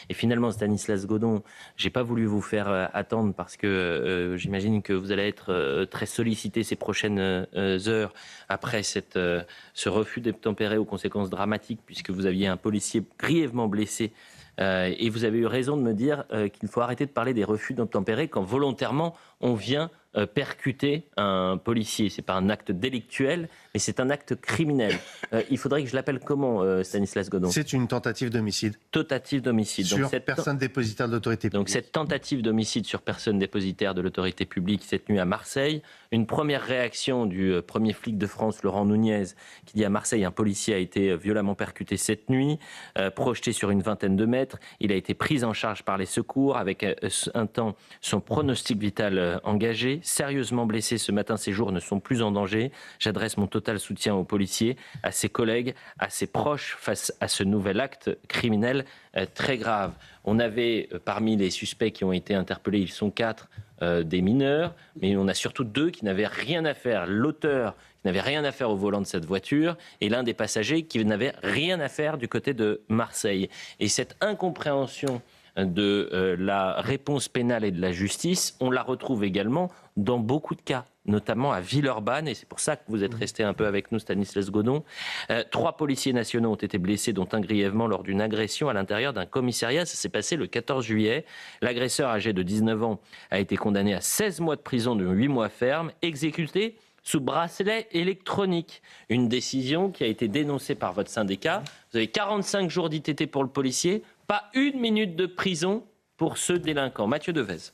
Et finalement, Stanislas Godon, j'ai pas voulu vous faire attendre parce que j'imagine que vous allez être très sollicité ces prochaines heures après ce refus d'obtempérer aux conséquences dramatiques, puisque vous aviez un policier grièvement blessé. Et vous avez eu raison de me dire qu'il faut arrêter de parler des refus d'obtempérer quand volontairement on vient percuter un policier. C'est pas un acte délictuel, mais c'est un acte criminel. Il faudrait que je l'appelle comment, Stanislas Godon ? C'est une tentative d'homicide. Tentative d'homicide. Sur personne dépositaire de l'autorité publique. Donc cette tentative d'homicide sur personne dépositaire de l'autorité publique cette nuit à Marseille, une première réaction du premier flic de France, Laurent Nunez, qui dit à Marseille, un policier a été violemment percuté cette nuit, projeté sur une vingtaine de mètres. Il a été pris en charge par les secours avec un temps son pronostic vital engagé. Sérieusement blessé ce matin, ses jours ne sont plus en danger. J'adresse mon total soutien aux policiers, à ses collègues, à ses proches face à ce nouvel acte criminel très grave. On avait parmi les suspects qui ont été interpellés, ils sont 4, des mineurs, mais on a surtout 2 qui n'avaient rien à faire. L'auteur qui n'avait rien à faire au volant de cette voiture et l'un des passagers qui n'avait rien à faire du côté de Marseille. Et cette incompréhension de la réponse pénale et de la justice, on la retrouve également dans beaucoup de cas, notamment à Villeurbanne, et c'est pour ça que vous êtes resté un peu avec nous, Stanislas Godon. 3 policiers nationaux ont été blessés, dont un grièvement lors d'une agression à l'intérieur d'un commissariat. Ça s'est passé le 14 juillet. L'agresseur, âgé de 19 ans, a été condamné à 16 mois de prison de 8 mois ferme, exécuté sous bracelet électronique. Une décision qui a été dénoncée par votre syndicat. Vous avez 45 jours d'ITT pour le policier, pas 1 minute de prison pour ce délinquant. Mathieu Devez.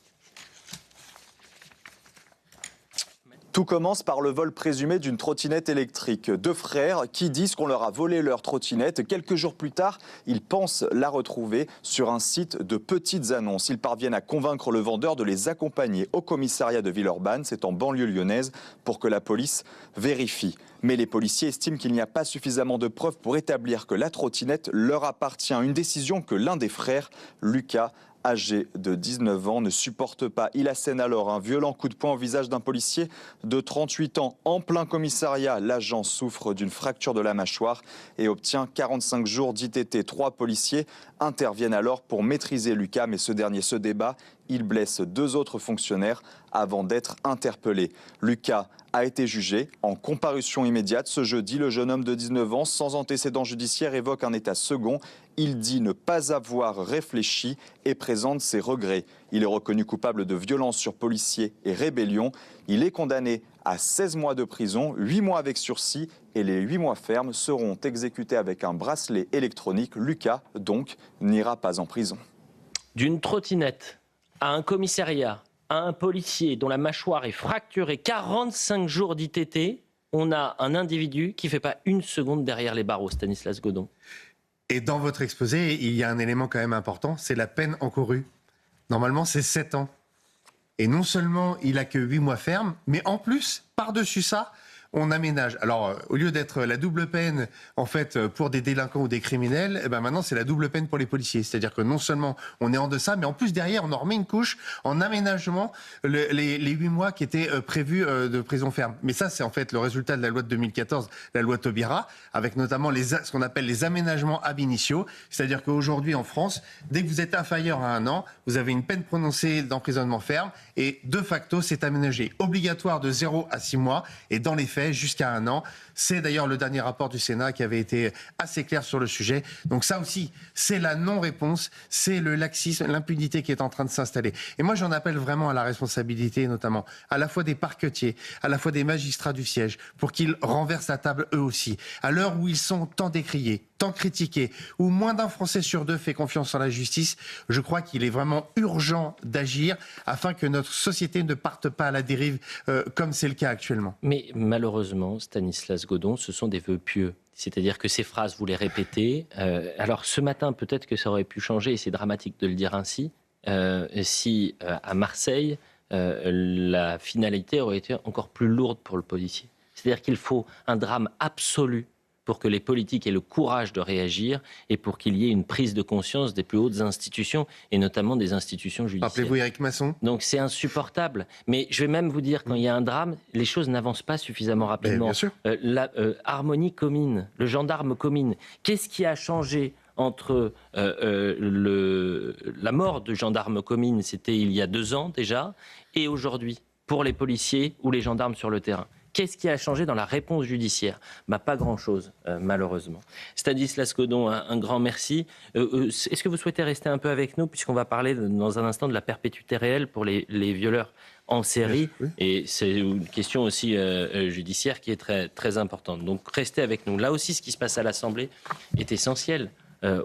Tout commence par le vol présumé d'une trottinette électrique. 2 frères qui disent qu'on leur a volé leur trottinette. Quelques jours plus tard, ils pensent la retrouver sur un site de petites annonces. Ils parviennent à convaincre le vendeur de les accompagner au commissariat de Villeurbanne, c'est en banlieue lyonnaise, pour que la police vérifie. Mais les policiers estiment qu'il n'y a pas suffisamment de preuves pour établir que la trottinette leur appartient. Une décision que l'un des frères, Lucas, âgé de 19 ans, ne supporte pas. Il assène alors un violent coup de poing au visage d'un policier de 38 ans. En plein commissariat, l'agent souffre d'une fracture de la mâchoire et obtient 45 jours d'ITT. 3 policiers interviennent alors pour maîtriser Lucas, mais ce dernier se débat. Il blesse 2 autres fonctionnaires avant d'être interpellé. Lucas a été jugé en comparution immédiate. Ce jeudi, le jeune homme de 19 ans, sans antécédent judiciaire, évoque un état second. Il dit ne pas avoir réfléchi et présente ses regrets. Il est reconnu coupable de violence sur policier et rébellion. Il est condamné à 16 mois de prison, 8 mois avec sursis et les 8 mois fermes seront exécutés avec un bracelet électronique. Lucas, donc, n'ira pas en prison. D'une trottinette à un commissariat, à un policier dont la mâchoire est fracturée, 45 jours d'ITT, on a un individu qui ne fait pas 1 seconde derrière les barreaux, Stanislas Godon. Et dans votre exposé, il y a un élément quand même important, c'est la peine encourue. Normalement, c'est 7 ans. Et non seulement il n'a que 8 mois ferme, mais en plus, par-dessus ça, on aménage. Alors, au lieu d'être la double peine, en fait, pour des délinquants ou des criminels, eh ben maintenant, c'est la double peine pour les policiers. C'est-à-dire que non seulement on est en deçà, mais en plus, derrière, on en remet une couche en aménagement les 8 mois qui étaient prévus de prison ferme. Mais ça, c'est en fait le résultat de la loi de 2014, la loi Taubira, avec notamment ce qu'on appelle les aménagements ab initio. C'est-à-dire qu'aujourd'hui, en France, dès que vous êtes inférieur à 1 an, vous avez une peine prononcée d'emprisonnement ferme et de facto, c'est aménagé. Obligatoire de 0 à 6 mois et dans les faits, jusqu'à 1 an. C'est d'ailleurs le dernier rapport du Sénat qui avait été assez clair sur le sujet. Donc ça aussi, c'est la non-réponse, c'est le laxisme, l'impunité qui est en train de s'installer. Et moi, j'en appelle vraiment à la responsabilité, notamment à la fois des parquetiers, à la fois des magistrats du siège, pour qu'ils renversent la table eux aussi. À l'heure où ils sont tant décriés, tant critiqués, où moins d'un Français sur 2 fait confiance en la justice, je crois qu'il est vraiment urgent d'agir afin que notre société ne parte pas à la dérive comme c'est le cas actuellement. Mais malheureusement, Stanislas Godon, ce sont des vœux pieux. C'est-à-dire que ces phrases, vous les répétez. Alors ce matin, peut-être que ça aurait pu changer, et c'est dramatique de le dire ainsi, si à Marseille, la finalité aurait été encore plus lourde pour le policier. C'est-à-dire qu'il faut un drame absolu pour que les politiques aient le courage de réagir et pour qu'il y ait une prise de conscience des plus hautes institutions et notamment des institutions judiciaires. Rappelez-vous Éric Masson. Donc c'est insupportable. Mais je vais même vous dire, quand il y a un drame, les choses n'avancent pas suffisamment rapidement. Bien sûr. Harmonie Comines, le gendarme Comines, qu'est-ce qui a changé entre la mort de gendarme Comines, c'était il y a 2 ans déjà, et aujourd'hui, pour les policiers ou les gendarmes sur le terrain. Qu'est-ce qui a changé dans la réponse judiciaire ? Pas grand-chose, malheureusement. Stanislas Godon, un grand merci. Est-ce que vous souhaitez rester un peu avec nous, puisqu'on va parler dans un instant de la perpétuité réelle pour les violeurs en série, oui. Et c'est une question aussi judiciaire qui est très, très importante. Donc restez avec nous. Là aussi, ce qui se passe à l'Assemblée est essentiel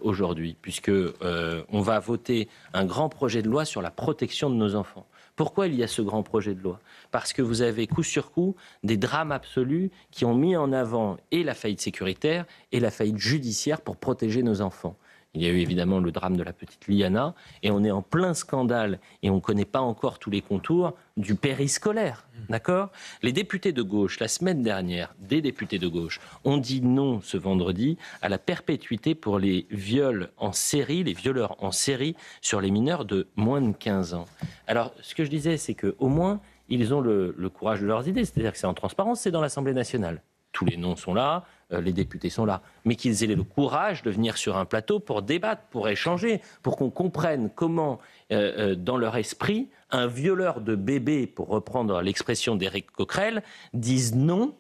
aujourd'hui, puisque on va voter un grand projet de loi sur la protection de nos enfants. Pourquoi il y a ce grand projet de loi ? Parce que vous avez coup sur coup des drames absolus qui ont mis en avant et la faillite sécuritaire et la faillite judiciaire pour protéger nos enfants. Il y a eu évidemment le drame de la petite Liana et on est en plein scandale et on ne connaît pas encore tous les contours du périscolaire. D'accord ? Les députés de gauche, la semaine dernière, des députés de gauche, ont dit non ce vendredi à la perpétuité pour les viols en série, les violeurs en série sur les mineurs de moins de 15 ans. Alors, ce que je disais, c'est qu'au moins, ils ont le courage de leurs idées. C'est-à-dire que c'est en transparence, c'est dans l'Assemblée nationale. Tous les noms sont là, les députés sont là. Mais qu'ils aient le courage de venir sur un plateau pour débattre, pour échanger, pour qu'on comprenne comment, dans leur esprit, un violeur de bébé, pour reprendre l'expression d'Éric Coquerel, disent non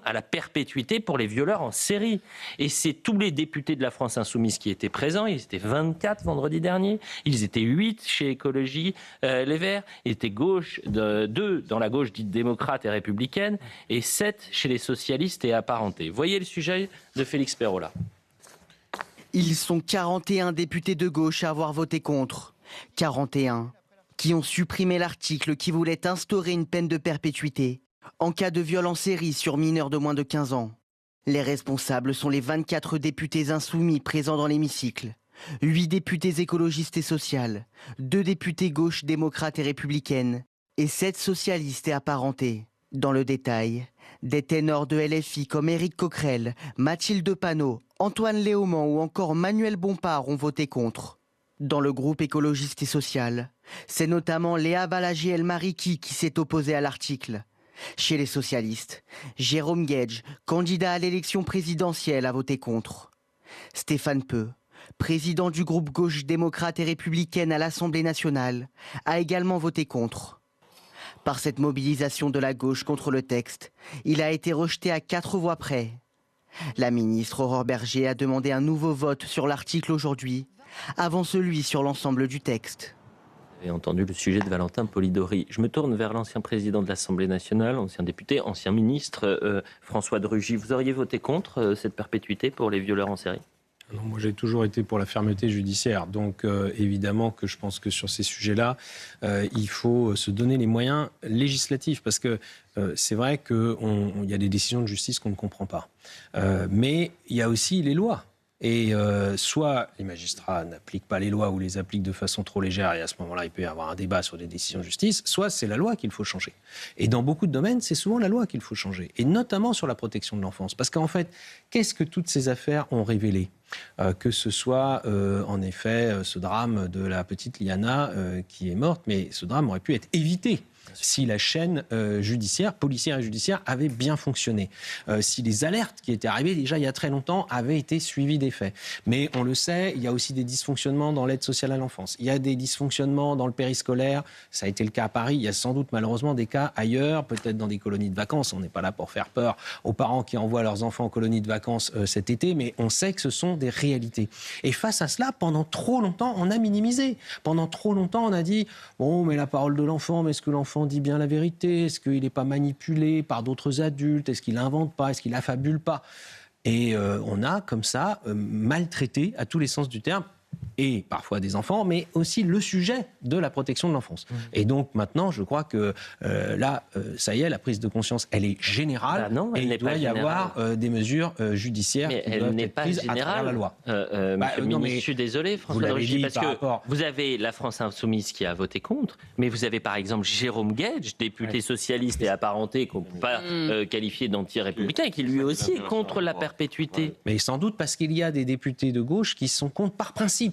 à la perpétuité pour les violeurs en série. Et c'est tous les députés de la France Insoumise qui étaient présents. Ils étaient 24 vendredi dernier. Ils étaient 8 chez Écologie Les Verts. Ils étaient 2 dans la gauche dite démocrate et républicaine et 7 chez les socialistes et apparentés. Voyez le sujet de Félix Perrola. Ils sont 41 députés de gauche à avoir voté contre. 41 qui ont supprimé l'article qui voulait instaurer une peine de perpétuité en cas de viol en série sur mineurs de moins de 15 ans. Les responsables sont les 24 députés insoumis présents dans l'hémicycle, 8 députés écologistes et sociales, 2 députés gauche démocrates et républicaines et 7 socialistes et apparentés. Dans le détail, des ténors de LFI comme Éric Coquerel, Mathilde Panot, Antoine Léaumont ou encore Manuel Bompard ont voté contre. Dans le groupe écologiste et social, c'est notamment Léa Balagiel-Mariki qui s'est opposée à l'article. Chez les socialistes, Jérôme Guedj, candidat à l'élection présidentielle, a voté contre. Stéphane Peu, président du groupe gauche démocrate et républicaine à l'Assemblée nationale, a également voté contre. Par cette mobilisation de la gauche contre le texte, il a été rejeté à 4 voix près. La ministre Aurore Bergé a demandé un nouveau vote sur l'article aujourd'hui, avant celui sur l'ensemble du texte. Vous avez entendu le sujet de Valentin Polidori. Je me tourne vers l'ancien président de l'Assemblée nationale, ancien député, ancien ministre, François de Rugy. Vous auriez voté contre cette perpétuité pour les violeurs en série ? Non, moi j'ai toujours été pour la fermeté judiciaire, donc évidemment que je pense que sur ces sujets-là, il faut se donner les moyens législatifs, parce que c'est vrai qu'il y a des décisions de justice qu'on ne comprend pas, mais il y a aussi les lois. Et soit les magistrats n'appliquent pas les lois ou les appliquent de façon trop légère, et à ce moment-là, il peut y avoir un débat sur des décisions de justice, soit c'est la loi qu'il faut changer. Et dans beaucoup de domaines, c'est souvent la loi qu'il faut changer, et notamment sur la protection de l'enfance. Parce qu'en fait, qu'est-ce que toutes ces affaires ont révélé ? Que ce soit en effet ce drame de la petite Liana qui est morte, mais ce drame aurait pu être évité si la chaîne policière et judiciaire avait bien fonctionné, si les alertes qui étaient arrivées déjà il y a très longtemps avaient été suivies des faits. Mais on le sait, il y a aussi des dysfonctionnements dans l'aide sociale à l'enfance, il y a des dysfonctionnements dans le périscolaire, ça a été le cas à Paris, il y a sans doute malheureusement des cas ailleurs, peut-être dans des colonies de vacances, on n'est pas là pour faire peur aux parents qui envoient leurs enfants en colonies de vacances cet été, mais on sait que ce sont des réalités. Et face à cela, pendant trop longtemps, on a minimisé. Pendant trop longtemps, on a dit « Bon, mais la parole de l'enfant, mais est-ce que l'enfant dit bien la vérité ? Est-ce qu'il n'est pas manipulé par d'autres adultes ? Est-ce qu'il n'invente pas ? Est-ce qu'il affabule pas ?» Et on a, comme ça, maltraité, à tous les sens du terme, et parfois des enfants, mais aussi le sujet de la protection de l'enfance. Et donc maintenant, je crois que là, ça y est, la prise de conscience, elle est générale, et il doit y avoir des mesures judiciaires qui doivent être prises à travers la loi. Monsieur le ministre, je suis désolé, François de Rugy, parce que vous avez la France Insoumise qui a voté contre, mais vous avez par exemple Jérôme Guedj, député socialiste et apparenté, qu'on ne peut pas qualifier d'anti-républicain, et qui lui aussi est contre la perpétuité. Mais sans doute parce qu'il y a des députés de gauche qui sont contre par principe.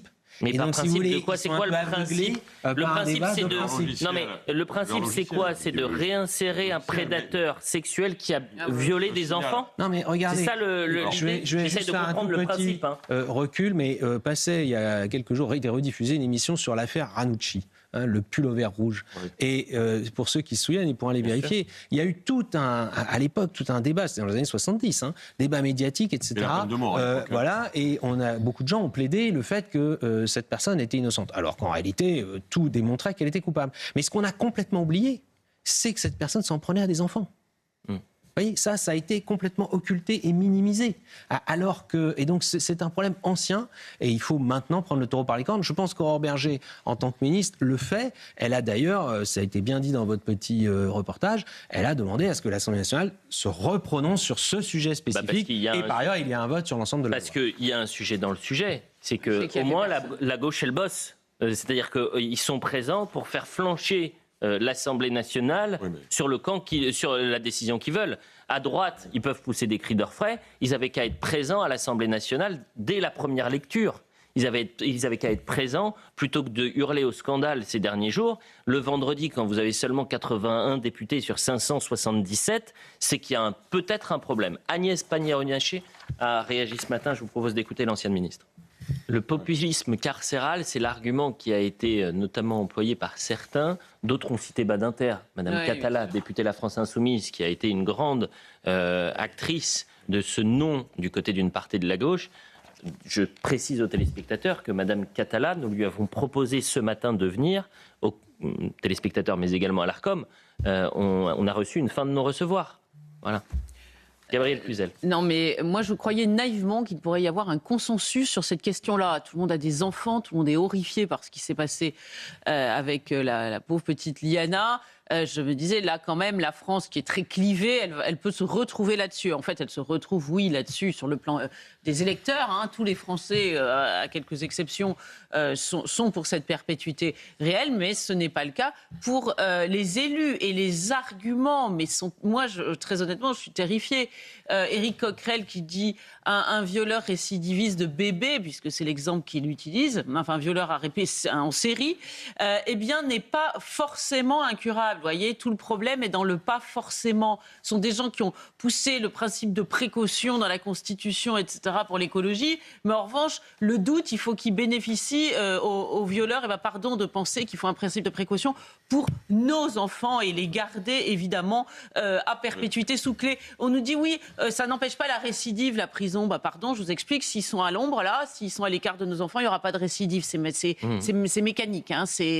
Mais Et par donc, si principe vous voulez, de quoi? ils C'est sont quoi un le peu aveuglés, principe? par Le un principe, débat c'est de de... principe. Non mais le principe, c'est quoi? C'est de réinsérer un prédateur sexuel qui a violé des enfants? Non mais regardez, C'est ça je vais J'essaie juste de faire un comprendre tout le petit principe. Hein. recul, mais passait il y a quelques jours, il a été rediffusé une émission sur l'affaire Ranucci. Le pullover rouge. Oui. Et pour ceux qui se souviennent, ils pourront aller vérifier. Il y a eu à l'époque, tout un débat, c'était dans les années 70, débat médiatique, etc. Voilà, et beaucoup de gens ont plaidé le fait que cette personne était innocente, alors qu'en réalité, tout démontrait qu'elle était coupable. Mais ce qu'on a complètement oublié, c'est que cette personne s'en prenait à des enfants. Vous voyez, ça a été complètement occulté et minimisé. Alors que, et donc c'est un problème ancien et il faut maintenant prendre le taureau par les cornes. Je pense qu'Aurore Bergé, en tant que ministre, le fait. Elle a d'ailleurs, ça a été bien dit dans votre petit reportage, elle a demandé à ce que l'Assemblée nationale se reprononce sur ce sujet spécifique. Et par ailleurs, il y a un vote sur l'ensemble de la loi. Parce qu'il y a un sujet dans le sujet. C'est qu'au moins la gauche, elle bosse. C'est-à-dire qu'ils sont présents pour faire flancher l'Assemblée nationale sur la décision qu'ils veulent. À droite, ils peuvent pousser des cris d'orfraie. Ils avaient qu'à être présents à l'Assemblée nationale dès la première lecture. Ils avaient qu'à être présents plutôt que de hurler au scandale ces derniers jours. Le vendredi, quand vous avez seulement 81 députés sur 577, c'est qu'il y a peut-être un problème. Agnès Pannier-Runacher a réagi ce matin. Je vous propose d'écouter l'ancienne ministre. Le populisme carcéral, c'est l'argument qui a été notamment employé par certains. D'autres ont cité Badinter, Madame Catala, députée de la France Insoumise, qui a été une grande actrice de ce non du côté d'une partie de la gauche. Je précise aux téléspectateurs que Madame Catala, nous lui avons proposé ce matin de venir, aux téléspectateurs mais également à l'ARCOM. On a reçu une fin de non-recevoir. Voilà. Gabriel Cluzel. Non, mais moi, je croyais naïvement qu'il pourrait y avoir un consensus sur cette question-là. Tout le monde a des enfants, tout le monde est horrifié par ce qui s'est passé avec la pauvre petite Liana. Je me disais, là, quand même, la France, qui est très clivée, elle peut se retrouver là-dessus. En fait, elle se retrouve, oui, là-dessus, sur le plan des électeurs. Tous les Français, à quelques exceptions, sont pour cette perpétuité réelle, mais ce n'est pas le cas pour les élus. Et les arguments, moi, très honnêtement, je suis terrifiée. Éric Coquerel qui dit un violeur récidiviste de bébé, puisque c'est l'exemple qu'il utilise, enfin un violeur en série, eh bien n'est pas forcément incurable. Vous voyez, tout le problème est dans le pas forcément. Ce sont des gens qui ont poussé le principe de précaution dans la Constitution, etc., pour l'écologie. Mais en revanche, le doute, il faut qu'il bénéficie aux violeurs. Et bien, pardon de penser qu'il faut un principe de précaution pour nos enfants et les garder, évidemment, à perpétuité sous clé. On nous dit, oui, ça n'empêche pas la récidive, la prison. Bah, pardon, je vous explique, s'ils sont à l'ombre, là, s'ils sont à l'écart de nos enfants, il n'y aura pas de récidive. C'est mécanique.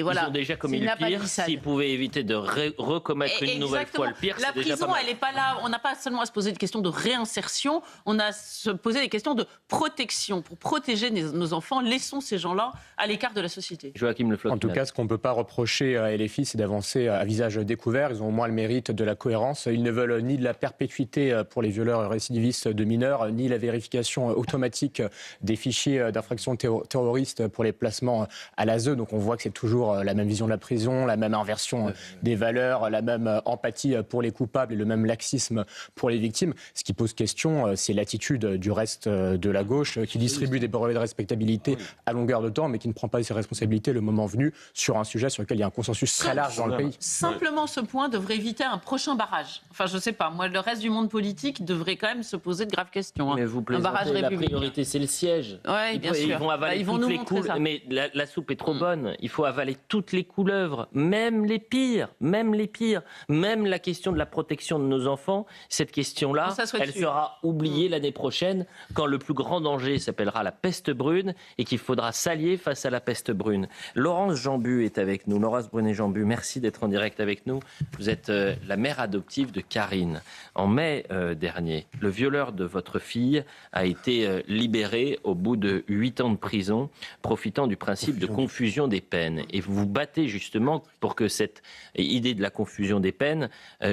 Voilà. Ils ont déjà commis le pire. S'ils pouvaient éviter de recommettre une nouvelle fois le pire, c'est déjà pas mal. La prison, elle n'est pas là. On n'a pas seulement à se poser des questions de réinsertion, on a à se poser des questions de protection. Pour protéger nos enfants, laissons ces gens-là à l'écart de la société. Joachim Le Floch. En tout cas, ce qu'on ne peut pas reprocher à LFI, c'est d'avancer à visage découvert. Ils ont au moins le mérite de la cohérence. Ils ne veulent ni de la perpétuité pour les violeurs récidivistes de mineurs, ni la vérification automatique des fichiers d'infractions terroristes pour les placements à l'ASE. Donc on voit que c'est toujours la même vision de la prison, la même inversion des valeurs, la même empathie pour les coupables et le même laxisme pour les victimes. Ce qui pose question, c'est l'attitude du reste de la gauche qui distribue des brevets de respectabilité à longueur de temps, mais qui ne prend pas ses responsabilités le moment venu sur un sujet sur lequel il y a un consensus très large dans le pays. Simplement, ce point devrait éviter un prochain barrage. Enfin, je ne sais pas. Moi, le reste du monde politique devrait quand même se poser de graves questions. Mais vous plaisantez, la priorité, c'est le siège. Oui, bien sûr. Ils vont avaler toutes les couleuvres. Mais la soupe est trop bonne. Il faut avaler toutes les couleuvres, même les pires. Même la question de la protection de nos enfants, cette question-là, elle sera oubliée l'année prochaine quand le plus grand danger s'appellera la peste brune et qu'il faudra s'allier face à la peste brune. Laurence Jambu est avec nous. Laurence Brunet-Jambu, merci d'être en direct avec nous. Vous êtes la mère adoptive de Karine. En mai dernier, le violeur de votre fille a été libéré au bout de 8 ans de prison, profitant du principe de confusion des peines. Et vous vous battez justement pour que cette idée de la confusion des peines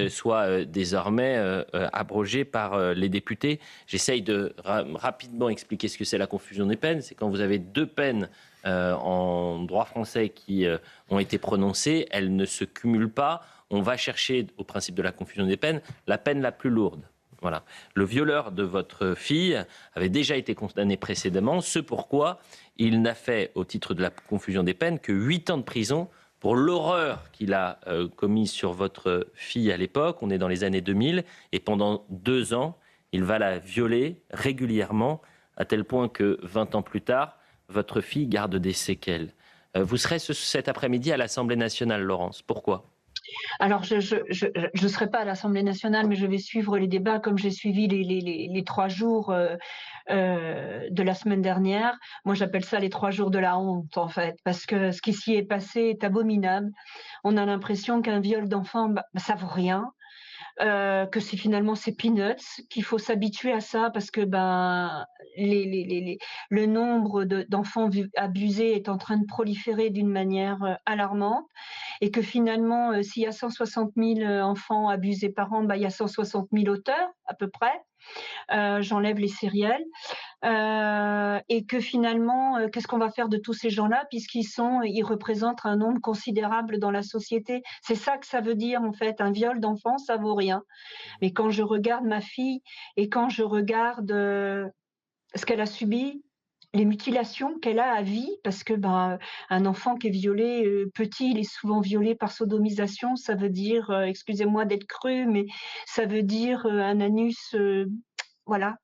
soit désormais abrogée par les députés. J'essaye de rapidement expliquer ce que c'est la confusion des peines. C'est quand vous avez 2 peines en droit français qui ont été prononcées, elles ne se cumulent pas. On va chercher, au principe de la confusion des peines, la peine la plus lourde. Voilà. Le violeur de votre fille avait déjà été condamné précédemment, ce pourquoi il n'a fait, au titre de la confusion des peines, que 8 ans de prison pour l'horreur qu'il a commise sur votre fille à l'époque. On est dans les années 2000, et pendant 2 ans, il va la violer régulièrement, à tel point que 20 ans plus tard, votre fille garde des séquelles. Vous serez cet après-midi à l'Assemblée nationale, Laurence. Pourquoi ? Alors, je ne serai pas à l'Assemblée nationale, mais je vais suivre les débats comme j'ai suivi les 3 jours de la semaine dernière. Moi, j'appelle ça les 3 jours de la honte, en fait, parce que ce qui s'y est passé est abominable. On a l'impression qu'un viol d'enfant, ça vaut rien. Que finalement c'est peanuts, qu'il faut s'habituer à ça parce que le nombre d'enfants abusés est en train de proliférer d'une manière alarmante et que finalement s'il y a 160 000 enfants abusés par an, il y a 160 000 auteurs à peu près. J'enlève les sériels. Et que finalement, qu'est-ce qu'on va faire de tous ces gens-là puisqu'ils représentent un nombre considérable dans la société. C'est ça que ça veut dire en fait. Un viol d'enfant, ça vaut rien. Mais quand je regarde ma fille et quand je regarde ce qu'elle a subi, les mutilations qu'elle a à vie, parce que un enfant qui est violé petit, il est souvent violé par sodomisation. Ça veut dire, excusez-moi d'être cru, mais ça veut dire un anus, voilà,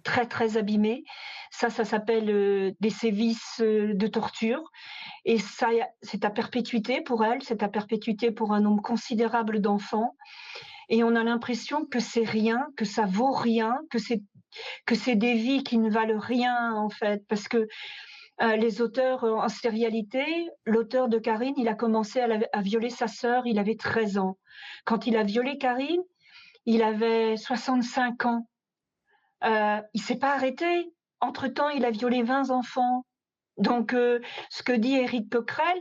très très abîmé. Ça s'appelle des sévices de torture. Et ça, c'est à perpétuité pour elle, c'est à perpétuité pour un nombre considérable d'enfants. Et on a l'impression que c'est rien, que ça vaut rien, que c'est des vies qui ne valent rien en fait, parce que les auteurs en sérialité, l'auteur de Karine, il a commencé à violer sa sœur, il avait 13 ans. Quand il a violé Karine, il avait 65 ans. Il s'est pas arrêté. Entre-temps, il a violé 20 enfants. Donc, ce que dit Éric Coquerel,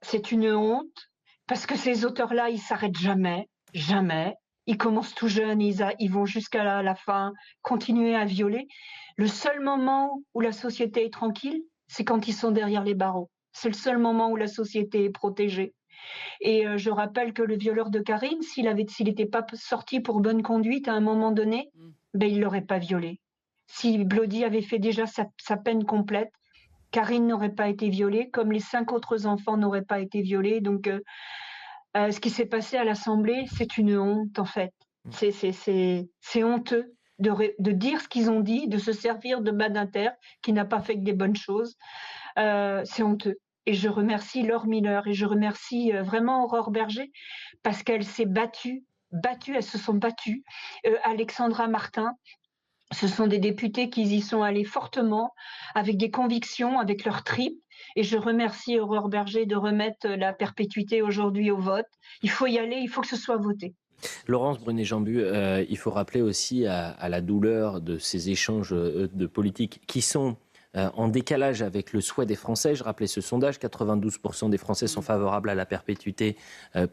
c'est une honte, parce que ces auteurs-là, ils s'arrêtent jamais, jamais. Ils commencent tout jeunes, ils vont jusqu'à la fin, continuer à violer. Le seul moment où la société est tranquille, c'est quand ils sont derrière les barreaux. C'est le seul moment où la société est protégée. Et je rappelle que le violeur de Karine, s'il n'était pas sorti pour bonne conduite à un moment donné, il ne l'aurait pas violée. Si Blody avait fait déjà sa peine complète, Karine n'aurait pas été violée, comme les 5 autres enfants n'auraient pas été violés. Donc, ce qui s'est passé à l'Assemblée, c'est une honte, en fait. C'est honteux de dire ce qu'ils ont dit, de se servir de Badinter, qui n'a pas fait que des bonnes choses. C'est honteux. Et je remercie Laure Miller et je remercie vraiment Aurore Berger parce qu'elle s'est battue, elles se sont battues. Alexandra Martin, ce sont des députés qui y sont allés fortement, avec des convictions, avec leurs tripes. Et je remercie Aurore Berger de remettre la perpétuité aujourd'hui au vote. Il faut y aller, il faut que ce soit voté. Laurence Brunet-Jambu, il faut rappeler aussi à la douleur de ces échanges de politique qui sont en décalage avec le souhait des Français. Je rappelais ce sondage, 92% des Français sont favorables à la perpétuité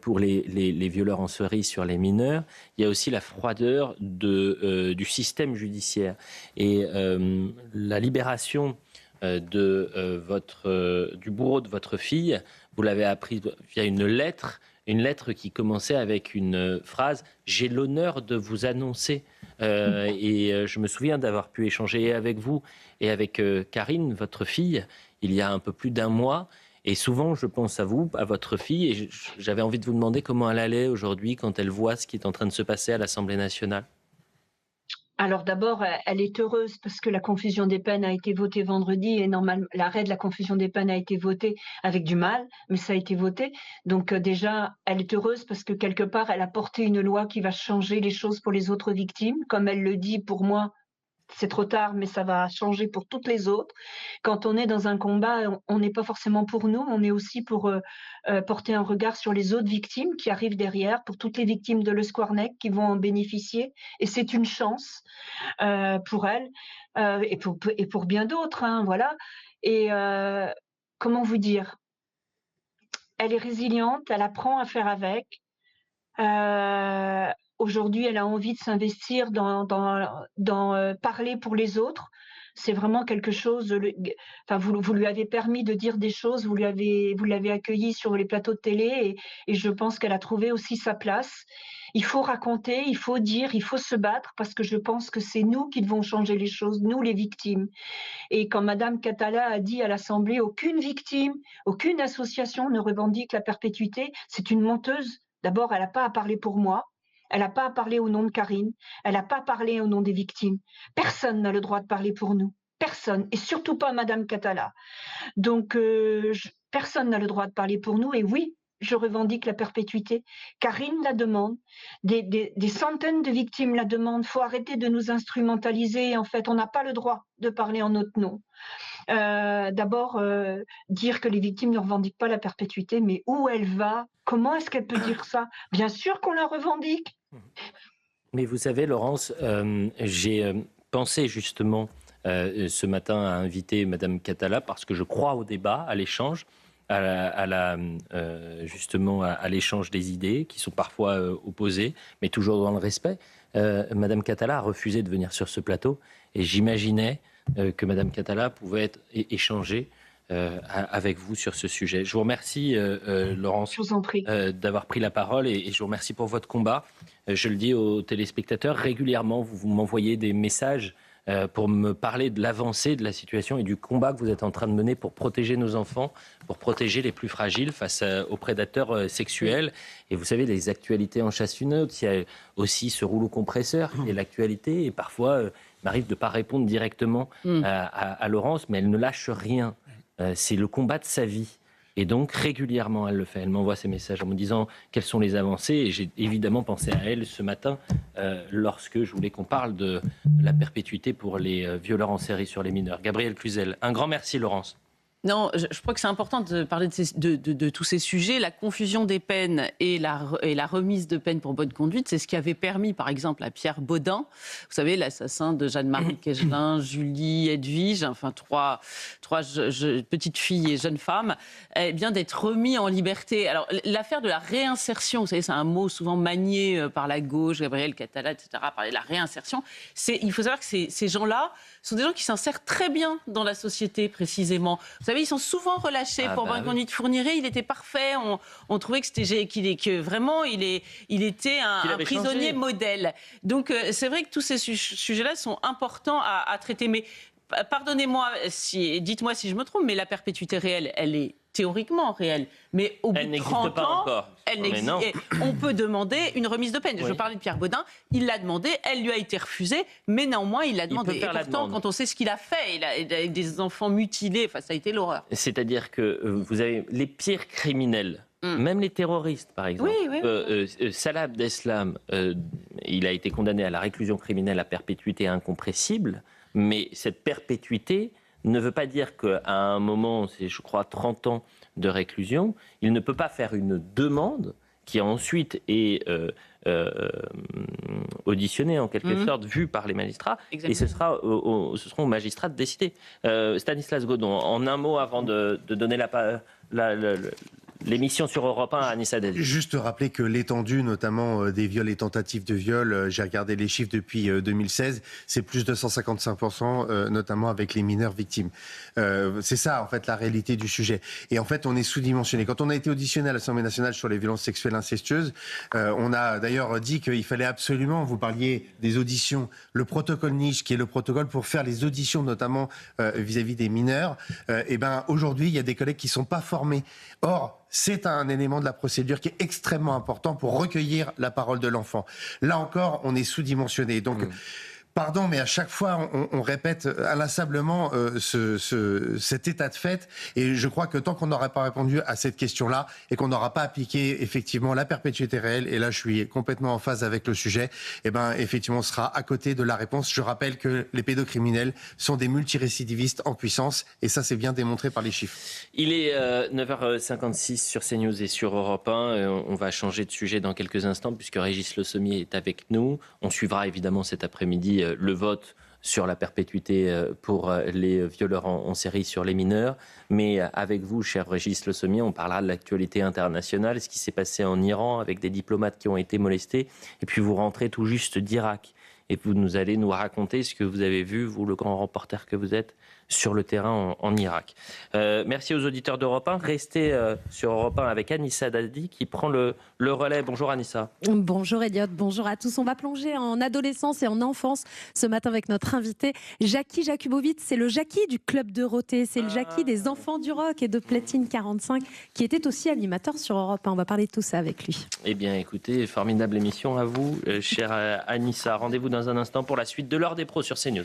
pour les violeurs en cerise sur les mineurs. Il y a aussi la froideur du système judiciaire. Et la libération du bourreau de votre fille, vous l'avez appris via une lettre qui commençait avec une phrase « J'ai l'honneur de vous annoncer ». Et je me souviens d'avoir pu échanger avec vous et avec Karine, votre fille, il y a un peu plus d'1 mois. Et souvent, je pense à vous, à votre fille, et j'avais envie de vous demander comment elle allait aujourd'hui quand elle voit ce qui est en train de se passer à l'Assemblée nationale. Alors d'abord, elle est heureuse parce que la confusion des peines a été votée vendredi et normalement l'arrêt de la confusion des peines a été voté avec du mal, mais ça a été voté. Donc déjà, elle est heureuse parce que quelque part, elle a porté une loi qui va changer les choses pour les autres victimes. Comme elle le dit, pour moi, c'est trop tard, mais ça va changer pour toutes les autres. Quand on est dans un combat, on n'est pas forcément pour nous, on est aussi pour porter un regard sur les autres victimes qui arrivent derrière, pour toutes les victimes de l'Euscoirnec qui vont en bénéficier. Et c'est une chance pour elles et pour bien d'autres. Hein, voilà. Et comment vous dire ? Elle est résiliente, elle apprend à faire avec. Aujourd'hui, elle a envie de s'investir dans parler pour les autres. C'est vraiment quelque chose. Vous lui avez permis de dire des choses, vous l'avez accueillie sur les plateaux de télé et je pense qu'elle a trouvé aussi sa place. Il faut raconter, il faut dire, il faut se battre parce que je pense que c'est nous qui devons changer les choses, nous les victimes. Et quand Madame Catala a dit à l'Assemblée, aucune victime, aucune association ne revendique la perpétuité, c'est une menteuse. D'abord, elle n'a pas à parler pour moi. Elle n'a pas à parler au nom de Karine. Elle n'a pas parlé au nom des victimes. Personne n'a le droit de parler pour nous. Personne. Et surtout pas Madame Catala. Donc, personne n'a le droit de parler pour nous. Et oui, je revendique la perpétuité. Karine la demande. Des centaines de victimes la demandent. Il faut arrêter de nous instrumentaliser. En fait, on n'a pas le droit de parler en notre nom. D'abord, dire que les victimes ne revendiquent pas la perpétuité, mais où elle va? Comment est-ce qu'elle peut dire ça? Bien sûr qu'on la revendique. Mais vous savez, Laurence, j'ai pensé justement ce matin à inviter Madame Catala parce que je crois au débat, à l'échange, justement à l'échange des idées qui sont parfois opposées, mais toujours dans le respect. Madame Catala a refusé de venir sur ce plateau et j'imaginais que Madame Catala pouvait échanger avec vous sur ce sujet. Je vous remercie, Laurence, Je vous en prie. d'avoir pris la parole et je vous remercie pour votre combat. Je le dis aux téléspectateurs, régulièrement, vous m'envoyez des messages pour me parler de l'avancée de la situation et du combat que vous êtes en train de mener pour protéger nos enfants, pour protéger les plus fragiles face aux prédateurs sexuels. Et vous savez, les actualités en chassent une autre. Il y a aussi ce rouleau compresseur qui est l'actualité. Et parfois, il m'arrive de ne pas répondre directement à Laurence, mais elle ne lâche rien. C'est le combat de sa vie. Et donc, régulièrement, elle le fait. Elle m'envoie ces messages en me disant quelles sont les avancées. Et j'ai évidemment pensé à elle ce matin lorsque je voulais qu'on parle de la perpétuité pour les violeurs en série sur les mineurs. Gabrielle Cluzel, un grand merci, Laurence. Non, je crois que c'est important de parler de tous ces sujets. La confusion des peines et la remise de peine pour bonne conduite, c'est ce qui avait permis, par exemple, à Pierre Baudin, vous savez, l'assassin de Jeanne-Marie Kegelin, Julie, Edwige, enfin trois petites filles et jeunes femmes, eh bien d'être remis en liberté. Alors, l'affaire de la réinsertion, vous savez, c'est un mot souvent manié par la gauche, Gabriel Catala, etc., parler de la réinsertion. Il faut savoir que ces gens-là sont des gens qui s'insèrent très bien dans la société, précisément. Vous savez, ils sont souvent relâchés pour bonne conduite. Fourniret, il était parfait. On trouvait que vraiment, il était un prisonnier modèle. Donc, c'est vrai que tous ces sujets-là sont importants à traiter. Mais pardonnez-moi, dites-moi si je me trompe, mais la perpétuité réelle, elle est théoriquement réelle. Mais au bout de 30 ans, elle n'existe pas. On peut demander une remise de peine. Oui. Je parlais de Pierre Baudin, il l'a demandé, elle lui a été refusée, mais néanmoins, il l'a demandé. Et pourtant, quand on sait ce qu'il a fait, il a des enfants mutilés, enfin, ça a été l'horreur. C'est-à-dire que vous avez les pires criminels, même les terroristes, par exemple. Oui. Salah Abdeslam, il a été condamné à la réclusion criminelle à perpétuité incompressible, mais cette perpétuité ne veut pas dire qu'à un moment, c'est je crois 30 ans de réclusion, il ne peut pas faire une demande qui ensuite est auditionnée en quelque sorte, vue par les magistrats. Exactement. Et ce seront aux magistrats de décider. Stanislas Godon, en un mot avant de donner l'émission sur Europe 1 à Anissa Dadi. Juste rappeler que l'étendue, notamment des viols et tentatives de viol, j'ai regardé les chiffres depuis 2016, c'est plus de 155%, notamment avec les mineurs victimes. C'est ça, en fait, la réalité du sujet. Et en fait, on est sous-dimensionné. Quand on a été auditionné à l'Assemblée nationale sur les violences sexuelles incestueuses, on a d'ailleurs dit qu'il fallait absolument, vous parliez des auditions, le protocole Niche, qui est le protocole pour faire les auditions, notamment vis-à-vis des mineurs. Et ben aujourd'hui, il y a des collègues qui ne sont pas formés. Or, c'est un élément de la procédure qui est extrêmement important pour recueillir la parole de l'enfant. Là encore, on est sous-dimensionné. Donc, pardon, mais à chaque fois, on répète inlassablement cet état de fait. Et je crois que tant qu'on n'aura pas répondu à cette question-là et qu'on n'aura pas appliqué effectivement la perpétuité réelle, et là je suis complètement en phase avec le sujet, eh ben effectivement on sera à côté de la réponse. Je rappelle que les pédocriminels sont des multirécidivistes en puissance et ça c'est bien démontré par les chiffres. Il est 9h56 sur CNews et sur Europe 1. On va changer de sujet dans quelques instants puisque Régis Le Sommier est avec nous. On suivra évidemment cet après-midi le vote sur la perpétuité pour les violeurs en série sur les mineurs. Mais avec vous, cher Régis Le Sommier, on parlera de l'actualité internationale, ce qui s'est passé en Iran avec des diplomates qui ont été molestés. Et puis vous rentrez tout juste d'Irak. Et vous allez nous raconter ce que vous avez vu, vous, le grand reporter que vous êtes, sur le terrain en Irak. Merci aux auditeurs d'Europe 1. Restez sur Europe 1 avec Anissa Dadi qui prend le relais. Bonjour Anissa. Bonjour Elliot, bonjour à tous. On va plonger en adolescence et en enfance ce matin avec notre invité Jackie Jakubowicz. C'est le Jackie du Club Dorothée, c'est le Jackie des enfants du rock et de Platine 45 qui était aussi animateur sur Europe 1. On va parler de tout ça avec lui. Eh bien écoutez, formidable émission à vous, chère Anissa. Rendez-vous dans un instant pour la suite de l'heure des pros sur CNews.